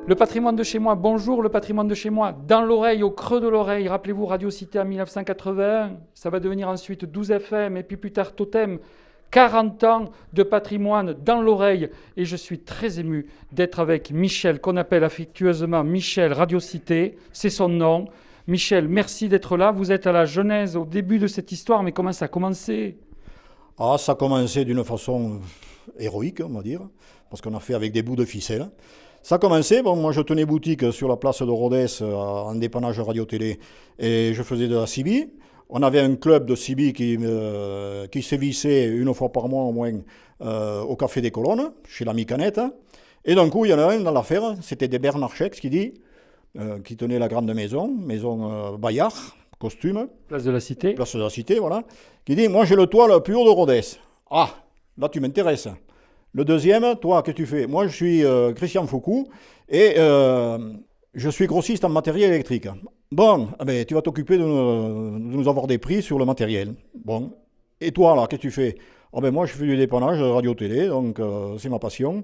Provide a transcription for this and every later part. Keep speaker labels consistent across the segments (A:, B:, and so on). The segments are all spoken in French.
A: Le patrimoine de chez moi, bonjour le patrimoine de chez moi, dans l'oreille, au creux de l'oreille, rappelez-vous Radio Cité en 1981, ça va devenir ensuite 12 FM et puis plus tard Totem, 40 ans de patrimoine dans l'oreille et je suis très ému d'être avec Michel, qu'on appelle affectueusement Michel Radio Cité, c'est son nom. Michel, merci d'être là, vous êtes à la genèse, au début de cette histoire, mais comment ça a commencé ?
B: Ah, ça a commencé d'une façon héroïque, on va dire, parce qu'on a fait avec des bouts de ficelle. Ça a commencé, bon, moi je tenais boutique sur la place de Rodez en dépannage radio-télé et je faisais de la CB. On avait un club de CB qui sévissait une fois par mois au moins au Café des Colonnes, chez l'ami Canette. Et d'un coup, il y en a un dans l'affaire, c'était des Bernard Schex qui tenait la grande maison Bayard, costume.
A: Place de la Cité.
B: Place de la Cité, voilà. Qui dit, moi j'ai le toit le plus haut de Rodez. Ah, là tu m'intéresses. Le deuxième, toi, qu'est-ce que tu fais ? Moi, je suis Christian Foucault et je suis grossiste en matériel électrique. Bon, tu vas t'occuper de nous avoir des prix sur le matériel. Bon, et toi, là, qu'est-ce que tu fais ? Moi, je fais du dépannage radio-télé, donc c'est ma passion.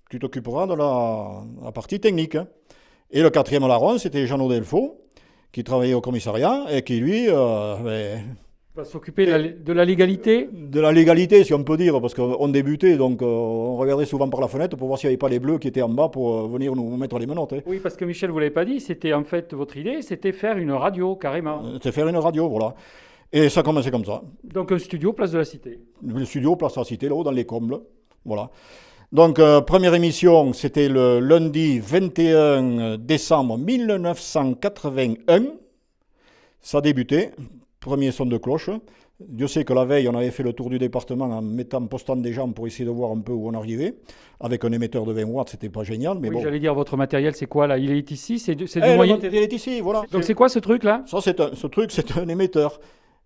B: Tu t'occuperas de la partie technique. Et le quatrième larron, c'était Jean Delfaux, qui travaillait au commissariat et qui, lui...
A: va s'occuper de la légalité ?
B: De la légalité, si on peut dire, parce qu'on débutait, donc on regardait souvent par la fenêtre pour voir s'il n'y avait pas les bleus qui étaient en bas pour venir nous mettre les menottes. Hein.
A: Oui, parce que Michel, vous ne l'avez pas dit, c'était en fait votre idée, c'était faire une radio, carrément.
B: C'était faire une radio, voilà. Et ça commençait comme ça.
A: Donc un studio, place de la Cité.
B: Le studio, place de la Cité, là-haut, dans les combles, voilà. Donc, première émission, c'était le lundi 21 décembre 1981. Ça débutait. Premier son de cloche. Dieu sait que la veille, on avait fait le tour du département en postant des gens pour essayer de voir un peu où on arrivait. Avec un émetteur de 20 watts, c'était pas génial. Mais
A: oui,
B: bon.
A: J'allais dire, votre matériel, c'est quoi là ? Il est ici, c'est du
B: moyen. Le matériel est ici, voilà.
A: Donc c'est quoi ce truc là ?
B: Ça, ce truc, c'est un émetteur.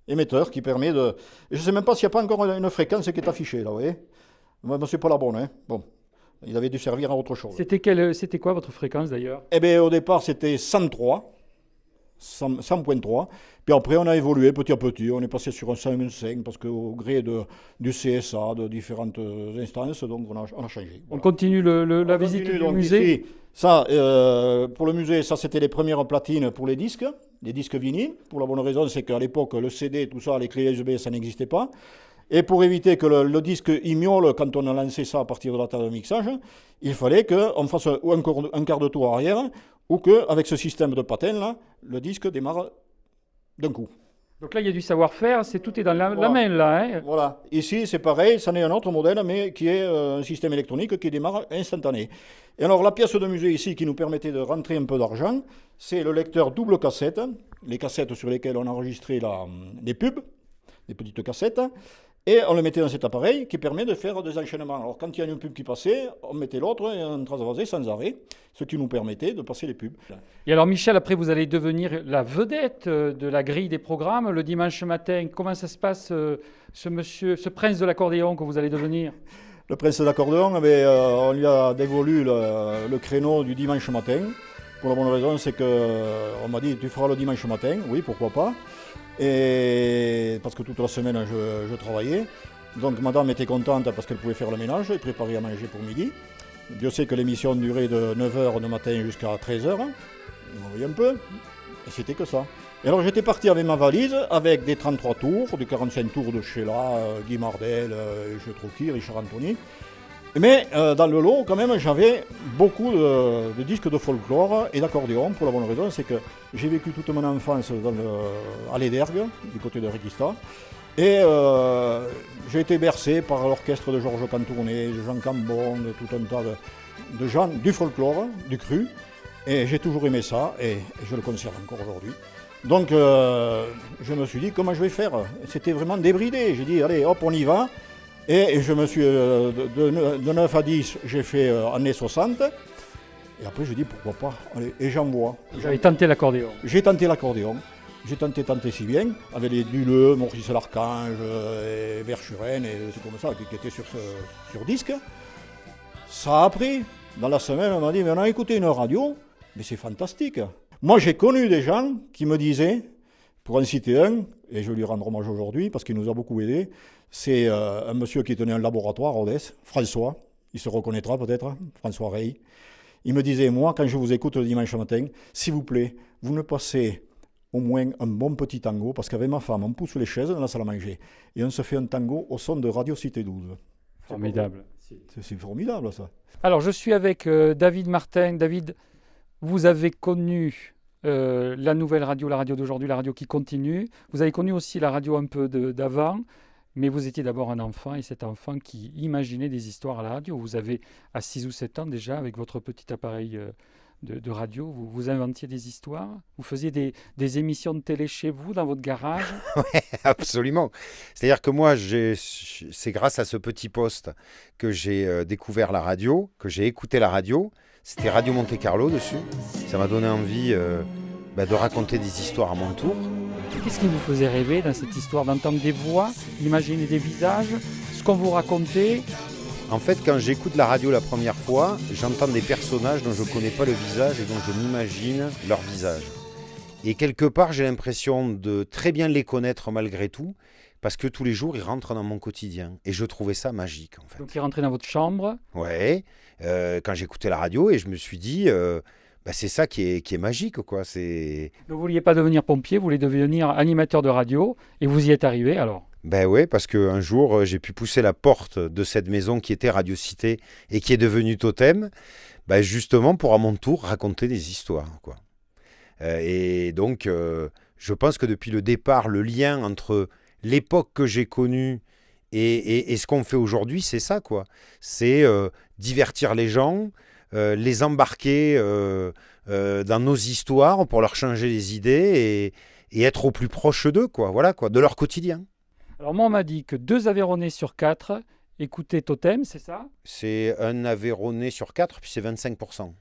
B: Émetteur qui permet de... Je ne sais même pas s'il n'y a pas encore une fréquence qui est affichée, là, vous voyez ? Mais c'est pas la bonne, hein. Bon. Il avait dû servir à autre chose.
A: C'était quoi votre fréquence d'ailleurs ?
B: Au départ, c'était 103. 100.3. Puis après, on a évolué petit à petit. On est passé sur un 105 parce qu'au gré du CSA, de différentes instances, donc on a changé.
A: Voilà. On continue la visite du musée.
B: Ici, ça, pour le musée, ça c'était les premières platines pour les disques vinyles. Pour la bonne raison, c'est qu'à l'époque, le CD, tout ça, les clés USB, ça n'existait pas. Et pour éviter que le disque miaule quand on a lancé ça à partir de la table de mixage, il fallait qu'on fasse un quart de tour arrière ou qu'avec ce système de patins, là, le disque démarre d'un coup.
A: Donc là, il y a du savoir-faire, tout est dans la main, là. Hein.
B: Voilà. Ici, c'est pareil, ça n'est un autre modèle, mais qui est un système électronique qui démarre instantané. Et alors, la pièce de musée ici qui nous permettait de rentrer un peu d'argent, c'est le lecteur double cassette, les cassettes sur lesquelles on enregistrait les pubs, les petites cassettes. Et on le mettait dans cet appareil qui permet de faire des enchaînements. Alors quand il y a une pub qui passait, on mettait l'autre et on transvasait sans arrêt, ce qui nous permettait de passer les pubs.
A: Et alors Michel, après vous allez devenir la vedette de la grille des programmes le dimanche matin. Comment ça se passe, ce prince de l'accordéon que vous allez devenir ?
B: Le prince de l'accordéon, on lui a dévolu le créneau du dimanche matin. Pour la bonne raison, c'est qu'on m'a dit, tu feras le dimanche matin. Oui, pourquoi pas. Et parce que toute la semaine, je travaillait. Donc madame était contente parce qu'elle pouvait faire le ménage et préparer à manger pour midi. Dieu sait que l'émission durait de 9h le matin jusqu'à 13h. Vous voyez un peu. Et c'était que ça. Et alors j'étais parti avec ma valise, avec des 33 tours, des 45 tours de Sheila, Guy Mardel, Jeux Troquy, Richard Anthony. Mais dans le lot, quand même, j'avais beaucoup de disques de folklore et d'accordéon, pour la bonne raison, c'est que j'ai vécu toute mon enfance à l'Edergue, du côté de Requista, et j'ai été bercé par l'orchestre de Georges Cantourné, de Jean Cambon, de tout un tas de gens du folklore, du cru, et j'ai toujours aimé ça, et je le conserve encore aujourd'hui. Donc je me suis dit, comment je vais faire ? C'était vraiment débridé, j'ai dit, allez, hop, on y va. Et je me suis, de 9 à 10, j'ai fait années 60. Et après, je dis pourquoi pas. Allez, et j'envoie.
A: J'avais tenté l'accordéon.
B: J'ai tenté l'accordéon. J'ai tenté si bien, avec les Duleux, Maurice l'Archange, et Verschuren, et tout comme ça, qui étaient sur disque. Ça a pris. Dans la semaine, on m'a dit, mais on a écouté une radio, mais c'est fantastique. Moi, j'ai connu des gens qui me disaient, pour en citer un, et je lui rends hommage aujourd'hui parce qu'il nous a beaucoup aidés, c'est un monsieur qui tenait un laboratoire à Rodez, François, il se reconnaîtra peut-être, François Rey. Il me disait, moi, quand je vous écoute le dimanche matin, s'il vous plaît, vous me passez au moins un bon petit tango, parce qu'avec ma femme, on pousse les chaises dans la salle à manger, et on se fait un tango au son de Radio Cité 12.
A: Formidable.
B: C'est formidable, ça.
A: Alors, je suis avec David Martin. David, vous avez connu la nouvelle radio, la radio d'aujourd'hui, la radio qui continue. Vous avez connu aussi la radio un peu d'avant, mais vous étiez d'abord un enfant, et cet enfant qui imaginait des histoires à la radio. Vous avez, à 6 ou 7 ans déjà, avec votre petit appareil de radio, vous inventiez des histoires. Vous faisiez des émissions de télé chez vous, dans votre garage.
C: Ouais, absolument. C'est-à-dire que moi, c'est grâce à ce petit poste que j'ai découvert la radio, que j'ai écouté la radio. C'était Radio Monte Carlo dessus. Ça m'a donné envie de raconter des histoires à mon tour.
A: Qu'est-ce qui vous faisait rêver dans cette histoire, d'entendre des voix, d'imaginer des visages, ce qu'on vous racontait?
C: En fait, quand j'écoute la radio la première fois, j'entends des personnages dont je ne connais pas le visage et dont je m'imagine leur visage. Et quelque part, j'ai l'impression de très bien les connaître malgré tout, parce que tous les jours, ils rentrent dans mon quotidien. Et je trouvais ça magique, en fait.
A: Donc, ils rentraient dans votre chambre.
C: Ouais, quand j'écoutais la radio, et je me suis dit, c'est ça qui est magique, quoi.
A: Donc, vous ne vouliez pas devenir pompier, vous vouliez devenir animateur de radio, et vous y êtes arrivé, alors?
C: Ben oui, parce qu'un jour, j'ai pu pousser la porte de cette maison qui était Radio Cité et qui est devenue Totem, justement pour à mon tour raconter des histoires, quoi. Et donc, je pense que depuis le départ, le lien entre l'époque que j'ai connue et ce qu'on fait aujourd'hui, c'est ça, quoi. C'est divertir les gens, les embarquer dans nos histoires pour leur changer les idées et être au plus proche d'eux, quoi. Voilà, quoi, de leur quotidien.
A: Alors moi, on m'a dit que 2 Aveyronnais sur 4 écoutaient Totem, c'est ça?
C: C'est un Aveyronnais sur 4, puis c'est 25%.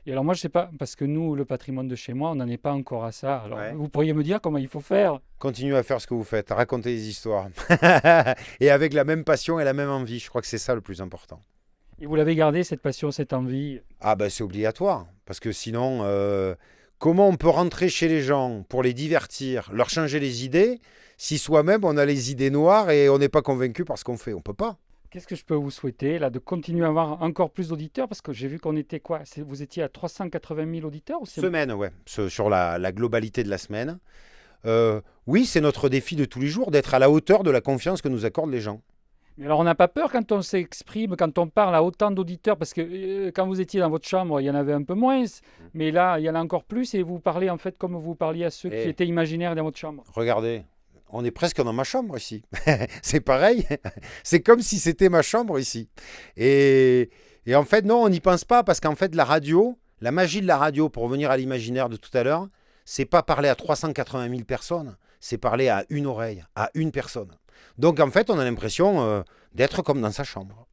A: Et alors moi, je ne sais pas, parce que nous, le patrimoine de chez moi, on n'en est pas encore à ça. Alors
C: Ouais.
A: vous pourriez me dire comment il faut faire?
C: Continuez à faire ce que vous faites, à raconter des histoires. Et avec la même passion et la même envie. Je crois que c'est ça le plus important.
A: Et vous l'avez gardé, cette passion, cette envie?
C: Ah c'est obligatoire. Parce que sinon, comment on peut rentrer chez les gens pour les divertir, leur changer les idées, si soi-même on a les idées noires et on n'est pas convaincu par ce qu'on fait? On ne peut pas.
A: Qu'est-ce que je peux vous souhaiter, là, de continuer à avoir encore plus d'auditeurs? Parce que j'ai vu qu'on était quoi? Vous étiez à 380 000 auditeurs ou c'est...
C: Semaine, ouais. Sur la globalité de la semaine. Oui, c'est notre défi de tous les jours, d'être à la hauteur de la confiance que nous accordent les gens.
A: Mais alors on n'a pas peur quand on s'exprime, quand on parle à autant d'auditeurs, parce que quand vous étiez dans votre chambre, il y en avait un peu moins, mais là, il y en a encore plus, et vous parlez en fait comme vous parliez à ceux qui étaient imaginaires dans votre chambre.
C: Regardez, on est presque dans ma chambre ici. C'est pareil, c'est comme si c'était ma chambre ici. Et en fait, non, on n'y pense pas, parce qu'en fait, la radio, la magie de la radio, pour revenir à l'imaginaire de tout à l'heure, c'est pas parler à 380 000 personnes, c'est parler à une oreille, à une personne. Donc en fait, on a l'impression d'être comme dans sa chambre.